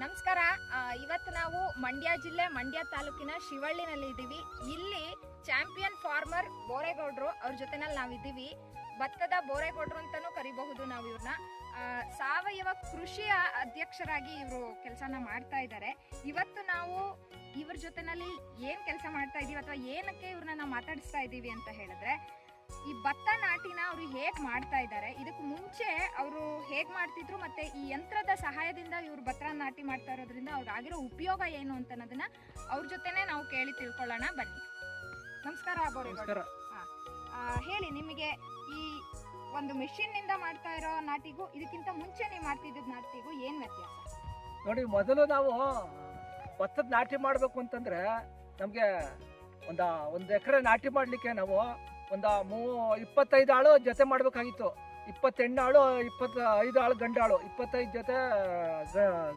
ನಮಸ್ಕಾರ. ಇವತ್ತು ನಾವು ಮಂಡ್ಯ ಜಿಲ್ಲೆ ಮಂಡ್ಯ ತಾಲೂಕಿನ ಶಿವಳ್ಳಿನಲ್ಲಿ ಇದ್ದೀವಿ. ಇಲ್ಲಿ ಚಾಂಪಿಯನ್ ಫಾರ್ಮರ್ ಬೋರೇಗೌಡರು ಅವ್ರ ಜೊತೆನಲ್ಲಿ ನಾವಿದ್ದೀವಿ. ಭತ್ತದ ಬೋರೇಗೌಡರು ಅಂತಾನೂ ಕರಿಬಹುದು ನಾವು ಇವ್ರನ್ನ. ಸಾವಯವ ಕೃಷಿಯ ಅಧ್ಯಕ್ಷರಾಗಿ ಇವರು ಕೆಲಸನ ಮಾಡ್ತಾ ಇದ್ದಾರೆ. ಇವತ್ತು ನಾವು ಇವ್ರ ಜೊತೆನಲ್ಲಿ ಏನ್ ಕೆಲಸ ಮಾಡ್ತಾ ಇದೀವಿ ಅಥವಾ ಏನಕ್ಕೆ ಇವ್ರನ್ನ ನಾವು ಮಾತಾಡಿಸ್ತಾ ಇದ್ದೀವಿ ಅಂತ ಹೇಳಿದ್ರೆ, ಈ ಭತ್ತ ನಾಟಿನ ಅವರು ಹೇಗ್ ಮಾಡ್ತಾ ಇದ್ದಾರೆ, ಇದಕ್ಕೂ ಮುಂಚೆ ಅವರು ಹೇಗ್ ಮಾಡ್ತಿದ್ರು, ಮತ್ತೆ ಈ ಯಂತ್ರದ ಸಹಾಯದಿಂದ ಇವ್ರು ಭತ್ತ ನಾಟಿ ಮಾಡ್ತಾ ಇರೋದ್ರಿಂದ ಅವ್ರಾಗಿರೋ ಉಪಯೋಗ ಏನು ಅಂತ ಅನ್ನೋದನ್ನ ಅವ್ರ ಜೊತೆನೆ ನಾವು ಕೇಳಿ ತಿಳ್ಕೊಳ್ಳೋಣ. ಬನ್ನಿ. ನಮಸ್ಕಾರ ಬೋರೇಗೌಡ. ಹೇಳಿ, ನಿಮಗೆ ಈ ಒಂದು ಮೆಷಿನ್ ನಿಂದ ಮಾಡ್ತಾ ಇರೋ ನಾಟಿಗೂ ಇದಕ್ಕಿಂತ ಮುಂಚೆ ನೀವು ಮಾಡ್ತಿದ್ದ ನಾಟಿಗೂ ಏನ್ ವ್ಯತ್ಯಾಸ? ನೋಡಿ, ಮೊದಲು ನಾವು ಭತ್ತದ ನಾಟಿ ಮಾಡಬೇಕು ಅಂತಂದ್ರೆ ನಮಗೆ ಒಂದು ಎಕರೆ ನಾಟಿ ಮಾಡಲಿಕ್ಕೆ ನಾವು 25 ಆಳು ಜೊತೆ ಮಾಡಬೇಕಾಗಿತ್ತು. 20 ಹೆಣ್ಣಾಳು, 25 ಆಳು ಗಂಡಾಳು, 25 ಜೊತೆ